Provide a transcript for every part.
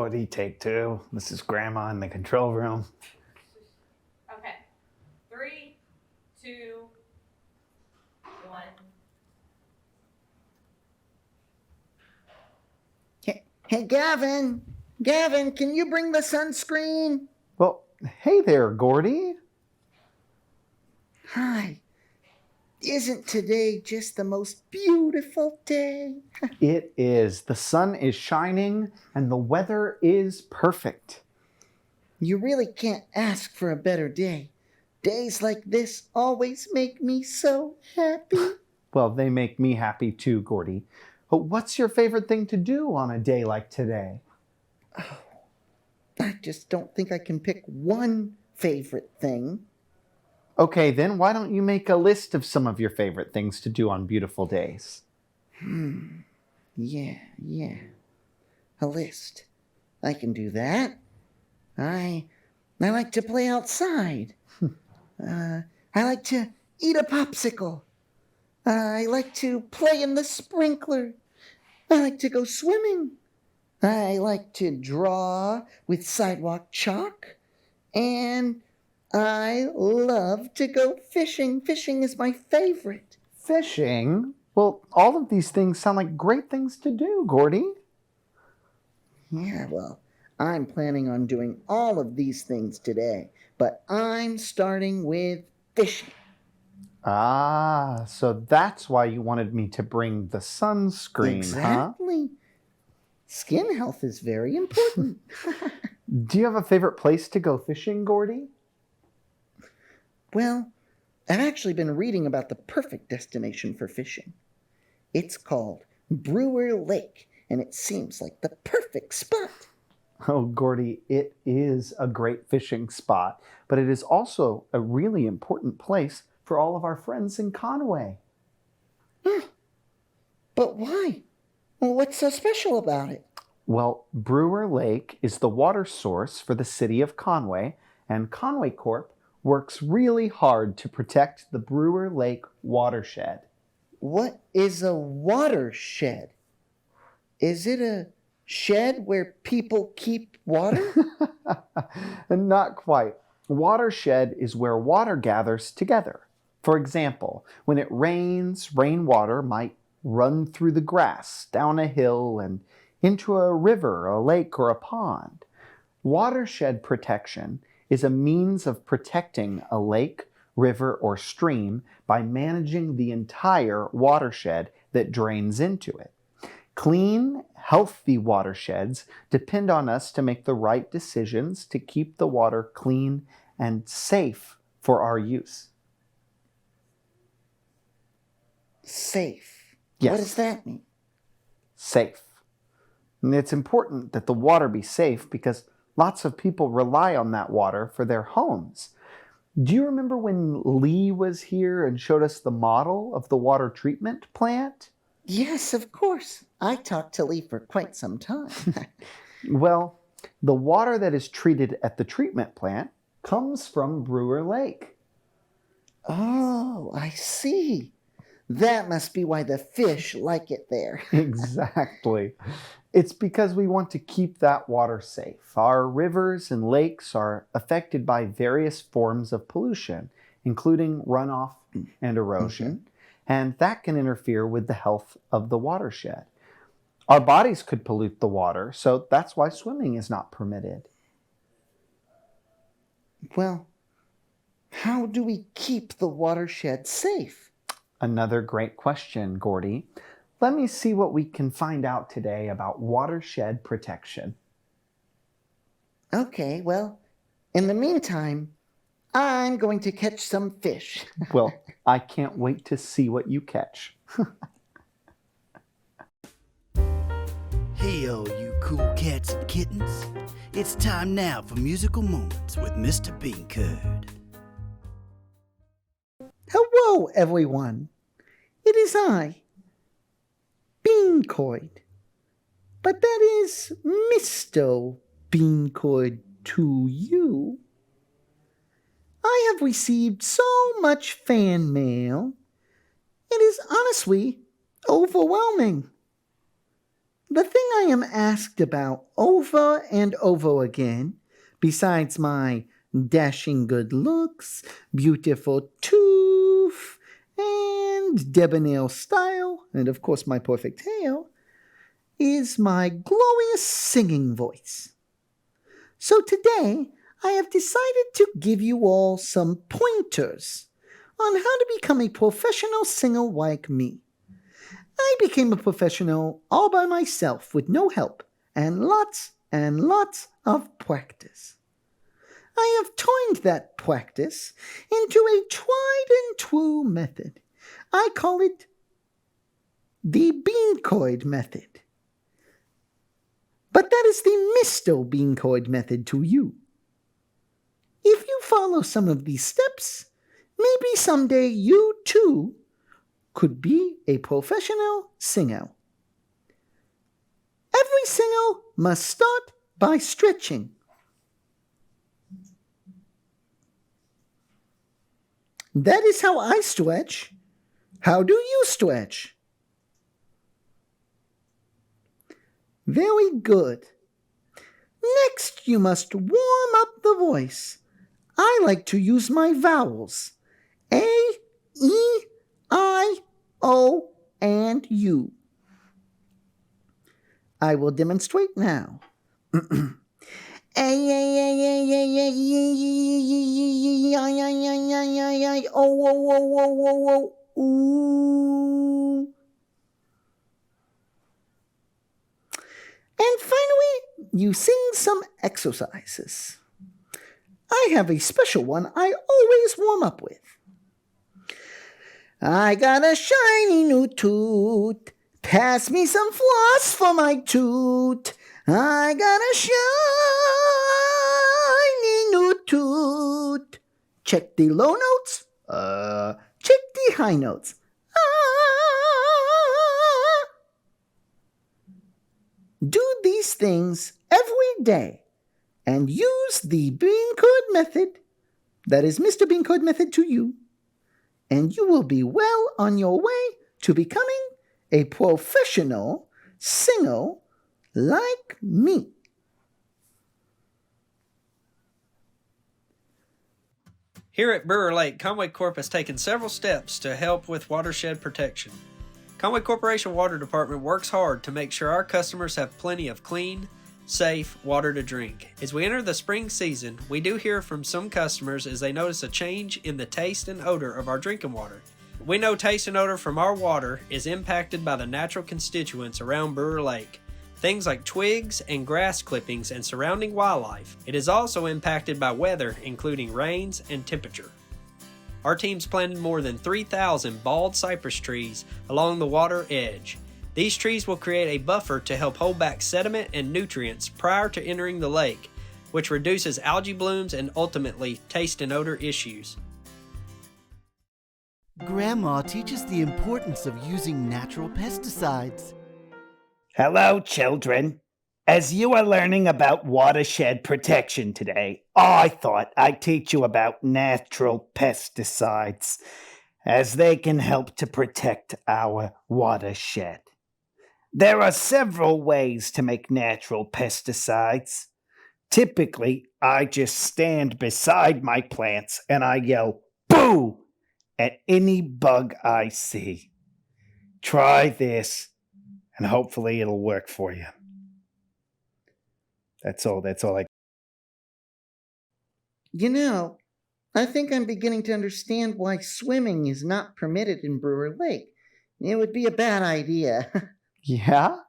Gordy, take two. This is Grandma in the control room. Okay. 3, 2, 1. Hey, Gavin! Gavin, can you bring the sunscreen? Well, hey there, Gordy. Hi. Isn't today just the most beautiful day? It is. The sun is shining and the weather is perfect. You really can't ask for a better day. Days like this always make me so happy. Well, they make me happy too, Gordy. But what's your favorite thing to do on a day like today? I just don't think I can pick one favorite thing. Okay, then why don't you make a list of some of your favorite things to do on beautiful days? Yeah. A list. I can do that. I like to play outside. I like to eat a popsicle. I like to play in the sprinkler. I like to go swimming. I like to draw with sidewalk chalk. And I love to go fishing. Fishing is my favorite. Fishing? Well, all of these things sound like great things to do, Gordy. Yeah, well, I'm planning on doing all of these things today, but I'm starting with fishing. Ah, so that's why you wanted me to bring the sunscreen, huh? Exactly. Skin health is very important. Do you have a favorite place to go fishing, Gordy? Well, I've actually been reading about the perfect destination for fishing. It's called Brewer Lake, and it seems like the perfect spot. Oh, Gordy, it is a great fishing spot, but it is also a really important place for all of our friends in Conway. But why? Well, what's so special about it? Well, Brewer Lake is the water source for the city of Conway, and Conway Corp works really hard to protect the Brewer Lake watershed. What is a watershed? Is it a shed where people keep water? Not quite. Watershed is where water gathers together. For example, when it rains, rainwater might run through the grass, down a hill, and into a river, a lake, or a pond. Watershed protection is a means of protecting a lake, river, or stream by managing the entire watershed that drains into it. Clean, healthy watersheds depend on us to make the right decisions to keep the water clean and safe for our use. Safe. Yes. What does that mean? Safe. And it's important that the water be safe because lots of people rely on that water for their homes. Do you remember when Lee was here and showed us the model of the water treatment plant? Yes, of course. I talked to Lee for quite some time. Well, the water that is treated at the treatment plant comes from Brewer Lake. Oh, I see. That must be why the fish like it there. Exactly. It's because we want to keep that water safe. Our rivers and lakes are affected by various forms of pollution, including runoff and erosion, and that can interfere with the health of the watershed. Our bodies could pollute the water, so that's why swimming is not permitted. Well, how do we keep the watershed safe? Another great question, Gordy. Let me see what we can find out today about watershed protection. Okay, well, in the meantime, I'm going to catch some fish. Well, I can't wait to see what you catch. Hey, all you cool cats and kittens. It's time now for Musical Moments with Mr B Kurd. Hello, everyone. It is I, Bean Kurd. But that is Mr. Bean Kurd to you. I have received so much fan mail. It is honestly overwhelming. the thing I am asked about over and over again, besides my dashing good looks, beautiful tooth, and debonair style, and of course my perfect hair, is my glorious singing voice. So today, I have decided to give you all some pointers on how to become a professional singer like me. I became a professional all by myself with no help and lots of practice. I have turned that practice into a tried and true method. I call it the Bean Kurd method. But that is the Mr. Bean Kurd method to you. If you follow some of these steps, maybe someday you too could be a professional singer. Every singer must start by stretching. That is how I stretch. How do you stretch? Very good. Next, you must warm up the voice. I like to use my vowels. A, E, I, O, and U. I will demonstrate now. And finally, you sing some exercises. I have a special one I always warm up with. I got a shiny new tooth. Pass me some floss for my tooth. I got a shiny new tooth. Check the low notes. Check the high notes. Do these things every day and use the Bean Kurd method, that is Mr. Bean Kurd method to you, and you will be well on your way to becoming a professional singer like me. Here at Brewer Lake, Conway Corp has taken several steps to help with watershed protection. Conway Corporation Water Department works hard to make sure our customers have plenty of clean, safe water to drink. As we enter the spring season, we do hear from some customers as they notice a change in the taste and odor of our drinking water. We know taste and odor from our water is impacted by the natural constituents around Brewer Lake, things like twigs and grass clippings and surrounding wildlife. It is also impacted by weather, including rains and temperature. Our team's planted more than 3,000 bald cypress trees along the water edge. These trees will create a buffer to help hold back sediment and nutrients prior to entering the lake, which reduces algae blooms and ultimately taste and odor issues. Grandma teaches the importance of using natural pesticides. Hello, children. As you are learning about watershed protection today, I thought I'd teach you about natural pesticides, as they can help to protect our watershed. There are several ways to make natural pesticides. Typically, I just stand beside my plants and I yell, "Boo!" at any bug I see. Try this, and hopefully it'll work for you. That's all I... You know, I think I'm beginning to understand why swimming is not permitted in Brewer Lake. It would be a bad idea. Yeah?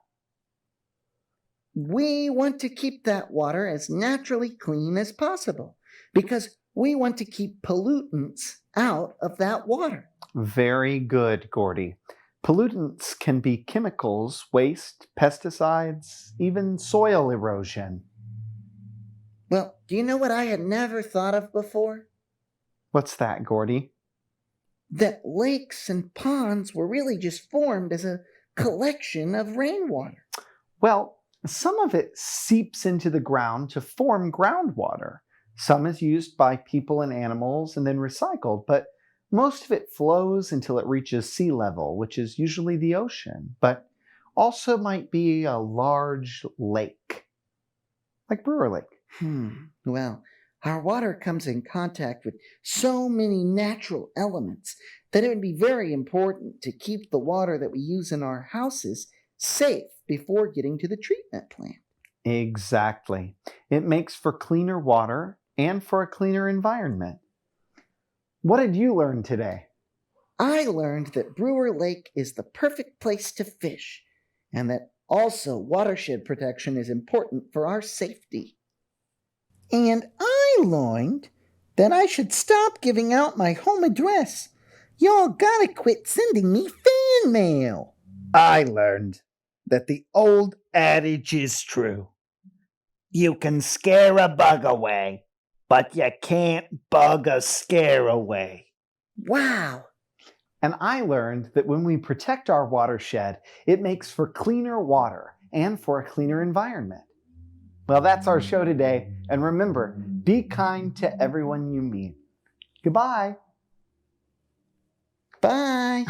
We want to keep that water as naturally clean as possible because we want to keep pollutants out of that water. Very good, Gordy. Pollutants can be chemicals, waste, pesticides, even soil erosion. Well, do you know what I had never thought of before? What's that, Gordy? That lakes and ponds were really just formed as a collection of rainwater. Well, some of it seeps into the ground to form groundwater. Some is used by people and animals and then recycled, but most of it flows until it reaches sea level, which is usually the ocean. But also might be a large lake, like Brewer Lake. Well, our water comes in contact with so many natural elements that it would be very important to keep the water that we use in our houses safe before getting to the treatment plant. Exactly. It makes for cleaner water and for a cleaner environment. What did you learn today? I learned that Brewer Lake is the perfect place to fish, and that also watershed protection is important for our safety. And I learned that I should stop giving out my home address. Y'all gotta quit sending me fan mail. I learned that the old adage is true. You can scare a bug away, but you can't bug a scare away. Wow. And I learned that when we protect our watershed, it makes for cleaner water and for a cleaner environment. Well, that's our show today. And remember, be kind to everyone you meet. Goodbye. Bye.